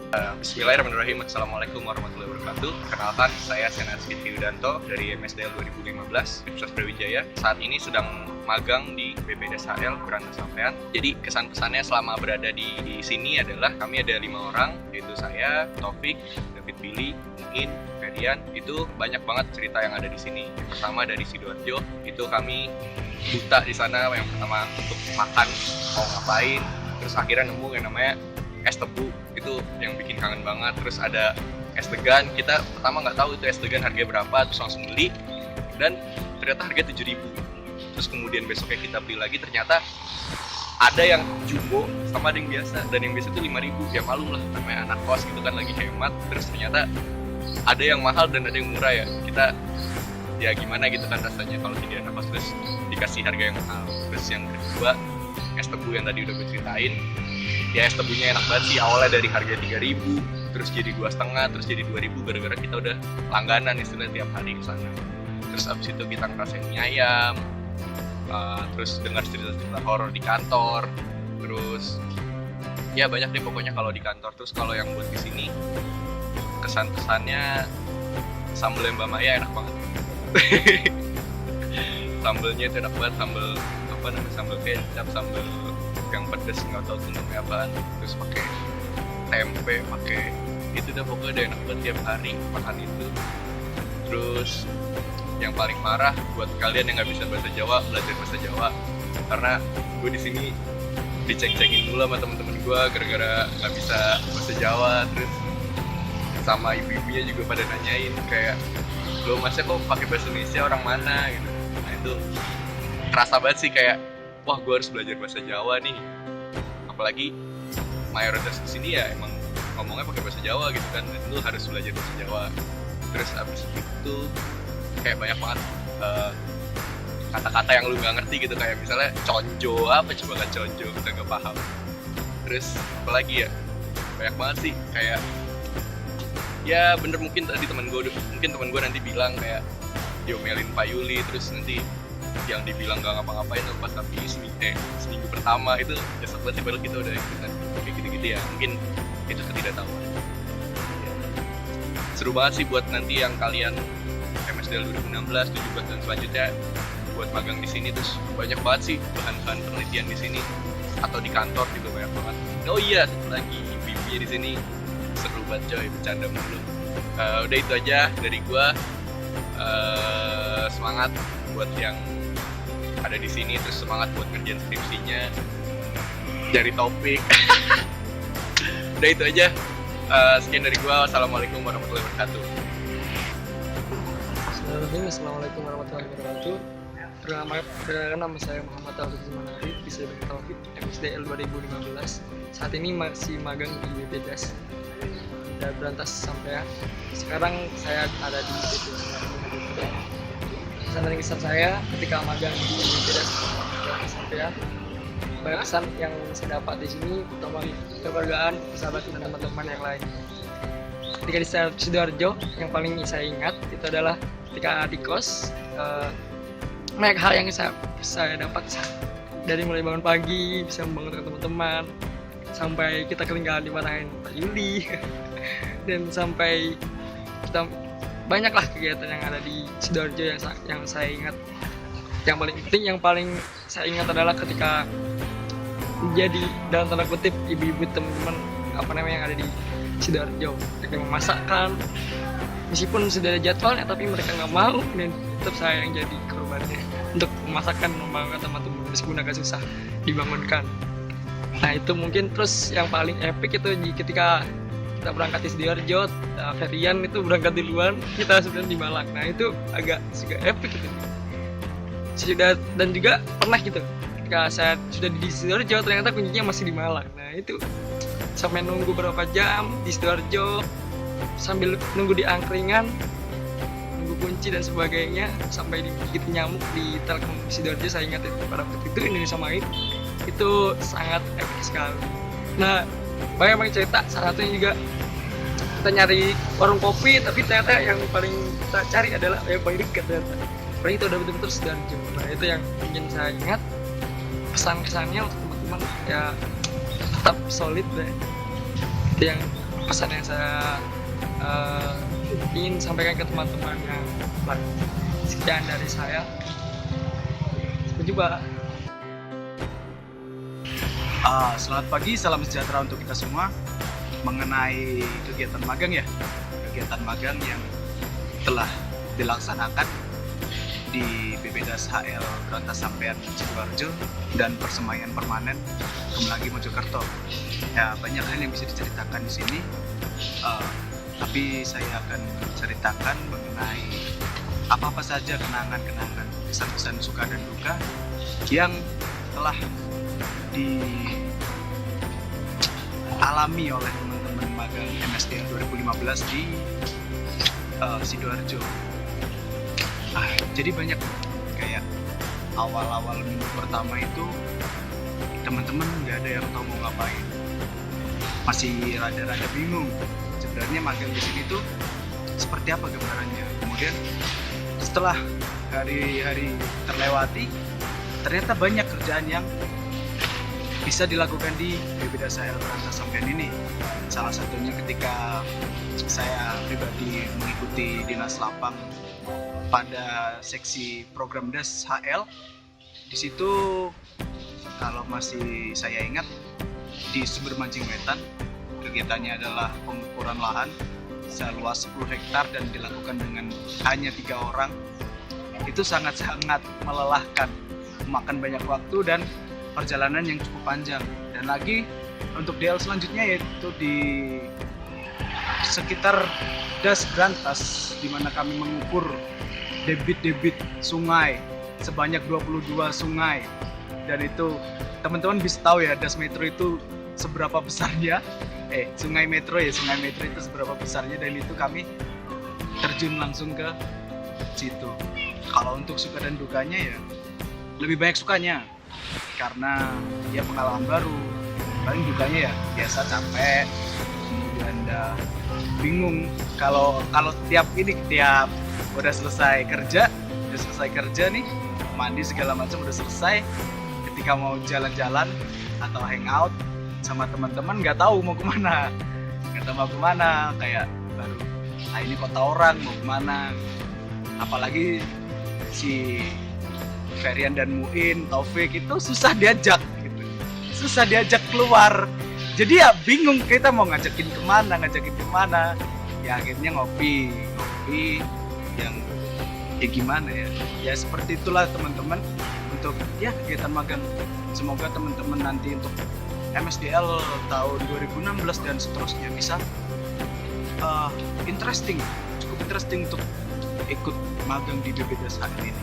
Bismillahirrahmanirrahim. Assalamualaikum warahmatullahi wabarakatuh. Perkenalkan, saya Senarski Yudanto dari MSDL 2015 Universitas Brawijaya. Saat ini sedang magang di BPDSHL Kuranda Sampean. Jadi kesan-pesannya selama berada di sini adalah kami ada 5 orang, yaitu saya, Taufik, David Billy, Mungkin, Ferian. Itu banyak banget cerita yang ada di sini. Yang pertama dari Sidoarjo, itu kami buta di sana yang pertama untuk makan, mau ngapain. Terus akhirnya nemu yang namanya es tebu, itu yang bikin kangen banget. Terus ada es degan, kita pertama nggak tahu itu es degan harganya berapa, terus langsung beli dan ternyata harga 7.000. Terus kemudian besoknya kita beli lagi, ternyata ada yang jumbo sama ada yang biasa, dan yang biasa itu 5.000. Ya malu lah, namanya anak kos gitu kan, lagi hemat. Terus ternyata ada yang mahal dan ada yang murah, ya kita ya gimana gitu kan rasanya kalau jadi anak kos terus dikasih harga yang mahal. Terus yang kedua, es tebu yang tadi udah gue ceritain. Ya es tebunya enak banget sih, awalnya dari harga 3.000 terus jadi 2,5, terus jadi 2.000 gara-gara kita udah langganan istilahnya tiap hari ke sana. Terus abis itu kita ngerasain mie ayam, terus dengar cerita-cerita horor di kantor. Terus ya banyak deh pokoknya kalau di kantor. Terus kalau yang buat di sini kesan-kesannya sambal Mbak Maya enak banget. Sambelnya itu enak banget, sambal apa namanya, sambal kecap, sambal yang pedes nggak tahu tuh namanya apaan. Terus pakai tempe, pakai itu dah pokoknya udah enak banget tiap hari makan itu. Terus yang paling parah buat kalian yang nggak bisa bahasa Jawa, belajar bahasa Jawa, karena gue di sini diceng-cengin dulu sama temen-temen gue gara-gara nggak bisa bahasa Jawa. Terus sama ibu-ibunya juga pada nanyain kayak, lo masnya kok pakai bahasa Indonesia, orang mana gitu. Nah itu kerasa banget sih, kayak wah gue harus belajar bahasa Jawa nih. Apalagi mayoritas di sini ya emang ngomongnya pakai bahasa Jawa gitu kan, dan lu harus belajar bahasa Jawa. Terus abis itu kayak banyak banget kata-kata yang lu nggak ngerti gitu, kayak misalnya conjo, apa coba kan conjo, kita nggak paham. Terus apalagi ya, banyak banget sih, kayak ya bener mungkin tadi teman gue nanti bilang kayak diomelin Pak Yuli, terus nanti yang dibilang gak ngapa-ngapain tuh pas tapi seminggu pertama itu nyesek banget sih, padahal kita udah ikutan kayak gitu-gitu ya. Mungkin itu ketidaktahuan. Seru banget sih buat nanti yang kalian MSDL 2016, 17 dan selanjutnya buat magang di sini. Terus banyak banget sih bahan-bahan penelitian di sini, atau di kantor juga banyak banget. Oh iya, satu lagi ibu-ibunya di sini seru banget coy, bercanda mulu. Udah itu aja dari gua. Semangat buat yang ada di sini, terus semangat buat ngerjain skripsinya dari topik. Udah itu aja. Sekian dari gua. Wassalamualaikum warahmatullahi wabarakatuh. Assalamualaikum warahmatullahi wabarakatuh. Perkenalkan, nama saya Muhammad Taufik Zumanari, bisa dipanggil Taufik, MSDL 2015. Saat ini masih magang di BPDS dan berantas sampai ya. Sekarang saya ada di BPDS. Kesan dan kesan saya ketika magang di BPDS sampai ya, banyak kesan yang saya dapat di sini, terutama kekeluargaan, persahabatan dan teman-teman yang lain. Ketika di Sidoarjo, yang paling saya ingat itu adalah ketika di kos, banyak hal yang saya dapat, dari mulai bangun pagi bisa membangunkan teman-teman, sampai kita ketinggalan dimarahin Pak Yuli dan sampai kita banyaklah kegiatan yang ada di Sidoarjo yang saya ingat. Yang paling penting, yang paling saya ingat adalah ketika menjadi dalam tanda kutip ibu-ibu teman-teman yang ada di Sidoarjo. Mereka memasakkan meskipun sudah ada jadwalnya, tapi mereka nggak mau, dan tetap saya yang jadi korbannya untuk memasakkan, membangunkan teman-teman meskipun agak susah dibangunkan. Nah itu mungkin. Terus yang paling epic itu ketika kita berangkat di Sidoarjo, Ferian itu berangkat duluan, kita sebenarnya di Malang. Nah itu agak epic gitu. Dan juga pernah gitu, ketika saya sudah di Sidoarjo ternyata kuncinya masih di Malang. Nah itu sampai nunggu berapa jam di Sidoarjo, sambil nunggu di angkringan, nunggu kunci dan sebagainya, sampai digigit nyamuk di Telkom Sidoarjo. Saya ingat itu pada waktu itu Indonesia Main, itu sangat epic sekali. Nah banyak cerita, salah satunya juga kita nyari warung kopi, tapi ternyata yang paling kita cari adalah yang paling dekat ternyata. Paling itu udah betul-betul Sidoarjo. Nah itu yang ingin saya ingat, pesan-kesannya untuk teman-teman ya, tetap solid deh. Itu yang pesan yang saya ingin sampaikan ke teman-teman yang lain. Sekian dari saya. Sampai jumpa. Selamat pagi, salam sejahtera untuk kita semua. Mengenai kegiatan magang ya, kegiatan magang yang telah dilaksanakan di BPDAS HL Berantas Sampean Sidoarjo dan Persemaian Permanen Kemlagi Mojokerto. Ya, banyak hal yang bisa diceritakan di sini, tapi saya akan ceritakan mengenai apa-apa saja kenangan-kenangan, kesan-kesan suka dan duka yang telah dialami oleh teman-teman magang MSDL 2015 di Sidoarjo. Jadi banyak kayak awal-awal minggu pertama itu teman-teman nggak ada yang tahu mau ngapain, masih rada-rada bingung sebenarnya magang di sini tuh seperti apa gambarannya. Kemudian setelah hari-hari terlewati, ternyata banyak kerjaan yang bisa dilakukan di BPDAS HL Berantas Sampean ini. Salah satunya ketika saya pribadi mengikuti dinas lapang pada seksi program DAS HL. Di situ kalau masih saya ingat, di Sumber Mancing Wetan kegiatannya adalah pengukuran lahan seluas 10 hektar dan dilakukan dengan hanya 3 orang. Itu sangat-sangat melelahkan, memakan banyak waktu dan perjalanan yang cukup panjang. Dan lagi untuk DL selanjutnya yaitu di sekitar DAS Berantas, di mana kami mengukur debit sungai sebanyak 22 sungai. Dan itu teman-teman bisa tahu ya, DAS Metro itu seberapa besarnya. Sungai Metro itu seberapa besarnya, dan itu kami terjun langsung ke situ. Kalau untuk suka dan dukanya ya lebih banyak sukanya, karena ya pengalaman baru. Paling dukanya ya biasa capek, kemudian bingung kalau tiap udah selesai kerja nih, mandi segala macam udah selesai, ketika mau jalan-jalan atau hangout sama teman-teman nggak tahu mau kemana, kayak baru ini kota orang mau kemana. Apalagi si Ferian dan Muin, Taufik itu susah diajak keluar. Jadi ya bingung kita mau ngajakin kemana. Ya akhirnya ngopi yang gimana ya seperti itulah teman-teman untuk ya kegiatan magang. Semoga teman-teman nanti untuk MSDL tahun 2016 dan seterusnya bisa cukup interesting untuk ikut magang di BPDAS HL ini.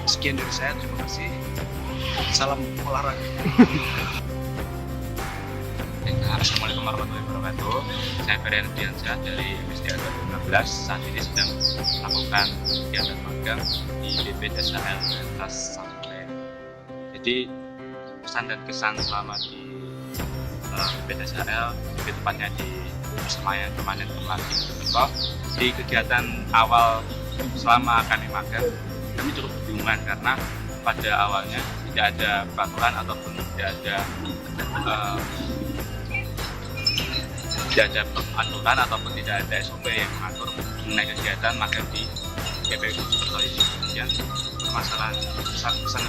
Sekian dari saya, terima kasih. Salam olahraga. Assalamualaikum warahmatullahi wabarakatuh. Saya Ferian Diansyah dari MSDL 2015. Saat ini sedang melakukan kegiatan magang di BPDAS HL Berantas Sampean. Jadi pesan dan kesan selama di BPDAS HL, lebih tepatnya di Persemaian Permanen Kemlagi Mojokerto, di kegiatan awal selama kami magang, kami cukup kebingungan karena pada awalnya tidak ada peraturan ataupun tidak ada aturan ataupun tidak ada SOP yang mengatur mengenai kegiatan magang di PPU Mojokerto ini. Kemudian permasalahan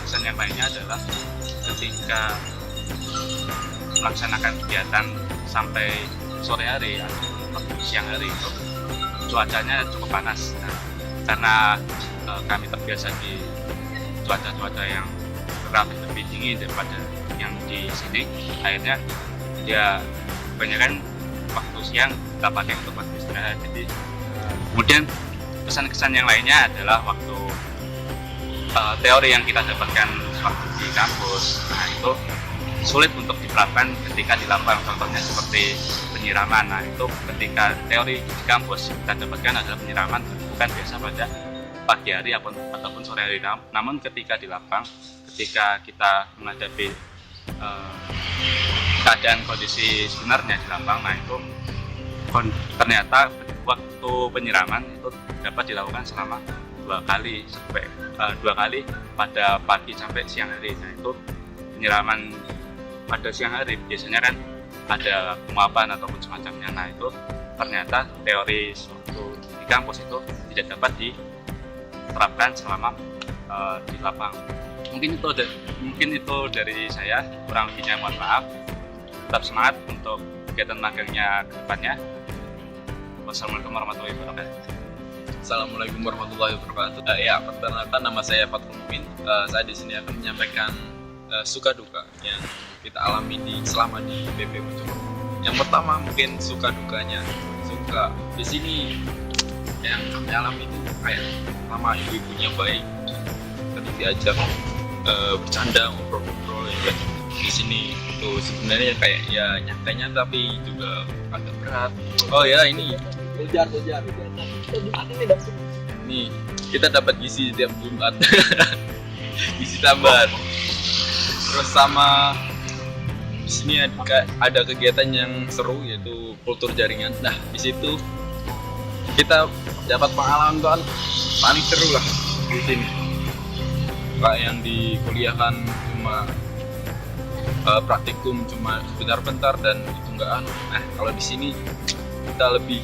kesan yang lainnya adalah ketika melaksanakan kegiatan sampai sore hari atau siang hari itu cuacanya cukup panas. Nah, karena kami terbiasa di cuaca yang relatif lebih dingin daripada yang di sini, akhirnya ya kebanyakan waktu siang kita pakai untuk waktu istirahat. Jadi kemudian kesan-kesan yang lainnya adalah waktu teori yang kita dapatkan waktu di kampus, nah itu sulit untuk diterapkan ketika di lapangan. Contohnya seperti penyiraman. Nah itu ketika teori di kampus kita dapatkan adalah penyiraman bukan biasa pada pagi hari ataupun sore hari. Namun ketika di lapang, ketika kita menghadapi keadaan kondisi sebenarnya di lapang, nah itu ternyata waktu penyiraman itu dapat dilakukan selama dua kali pada pagi sampai siang hari. Nah itu penyiraman pada siang hari biasanya kan ada penguapan ataupun semacamnya. Nah itu ternyata teori suatu di kampus itu tidak dapat diterapkan selama di lapangan. Mungkin itu dari saya, kurang lebihnya mohon maaf. Tetap semangat untuk kegiatan magangnya ke depannya. Wassalamualaikum warahmatullahi wabarakatuh. Assalamualaikum warahmatullahi wabarakatuh. Ya, perkenalkan nama saya Fathul Mumin. Saya di sini akan menyampaikan suka duka yang kita alami selama di BP Mojokerto. Yang pertama mungkin suka dukanya. Suka di sini yang kami alami itu kayak sama ibu-ibunya baik, tadi diajak bercanda, ngobrol-ngobrol ya. Di sini tuh sebenarnya kayak ya nyatanya tapi juga agak berat. Oh ya ini hujan. Nih kita dapat gizi tiap Jumat. Gizi tambahan. Terus sama di sini ada kegiatan yang seru yaitu kultur jaringan. Nah di situ kita dapat pengalaman paling seru lah di sini. Kayak yang di kuliah kan cuma praktikum cuma sebentar-bentar dan itu enggak anu. Nah kalau di sini kita lebih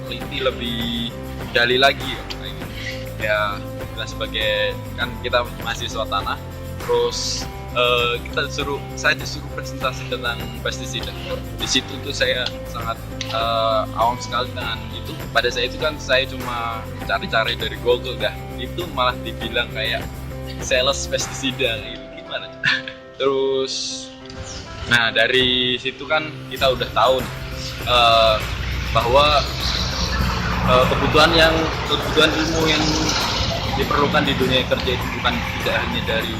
teliti, lebih gali lagi ya. Kita sebagai kan kita mahasiswa tanah, terus saya disuruh presentasi tentang pestisida. Di situ tuh saya sangat awam sekali dengan itu. Pada saat itu kan saya cuma cari-cari dari Google dah. Itu malah dibilang kayak sales pestisida gitu. Gimana? Terus nah dari situ kan kita udah tahu bahwa kebutuhan ilmu yang diperlukan di dunia kerja itu bukan tidak hanya dari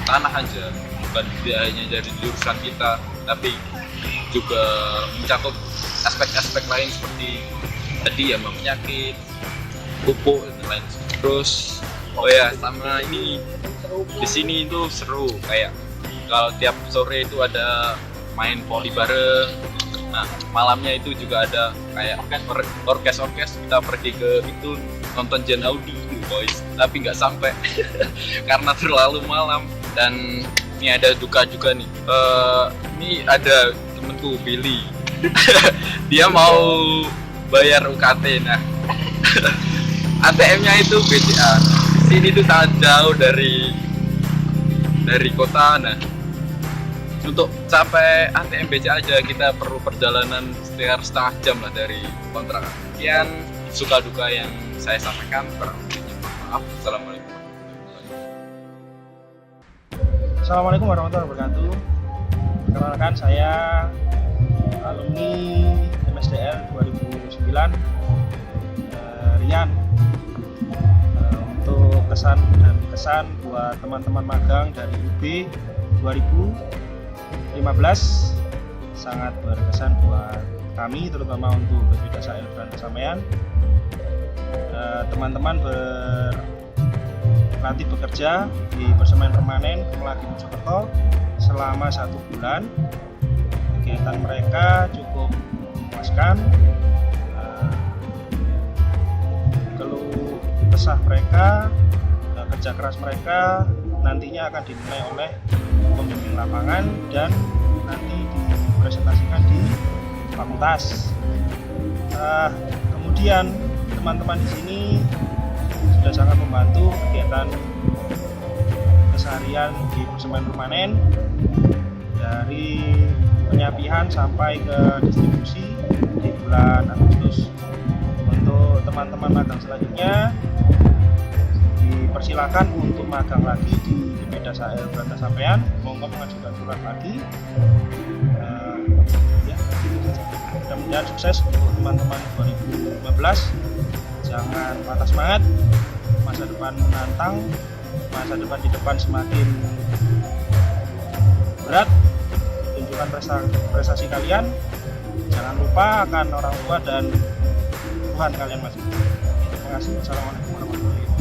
tanah aja, bukan tidak hanya dari jurusan kita, tapi juga mencakup aspek-aspek lain seperti tadi ya penyakit, pupuk dan lain. Terus oh ya sama ini di sini itu seru, kayak kalau tiap sore itu ada main voli bareng. Nah malamnya itu juga ada kayak orkes kita pergi ke itu nonton Jen Audi boys, tapi nggak sampai karena terlalu malam. Dan ini ada duka juga nih. Ini ada temenku Billy. Dia mau bayar UKT. Nah ATM-nya itu BCA. Di sini tuh sangat jauh dari kota. Nah untuk sampai ATM BCA aja kita perlu perjalanan sekitar setengah jam lah dari kontrakan. Sekian suka duka yang saya sampaikan. Maaf. Assalamualaikum. Assalamualaikum warahmatullahi wabarakatuh. Perkenalkan saya alumni MSDL 2009 Rian. Untuk kesan buat teman-teman magang dari UB 2015 sangat berkesan buat kami, terutama untuk BPD SAL Kuranda Sampean. Teman-teman berlatih bekerja di Persemen Permanen Kemlati Mojokerto selama 1 bulan. Kegiatan mereka cukup memuaskan. Keluh kesah mereka, kerja keras mereka nantinya akan dinilai oleh pembimbing lapangan dan nanti dipresentasikan di fakultas. Kemudian teman-teman di sini sudah sangat membantu kegiatan keseharian di Persemen Permanen dari penyapihan sampai ke distribusi di bulan Agustus. Untuk teman-teman magang selanjutnya dipersilakan untuk magang lagi di BPD SAL Kuranda Sampean, monggo mengajukan surat lagi. Ya, mudah-mudahan sukses untuk teman-teman 2015. Jangan patah semangat, masa depan menantang, masa depan di depan semakin berat. Tunjukkan prestasi kalian, jangan lupa akan orang tua dan Tuhan kalian masing-masing. Terima kasih. Wassalamualaikum warahmatullahi wabarakatuh.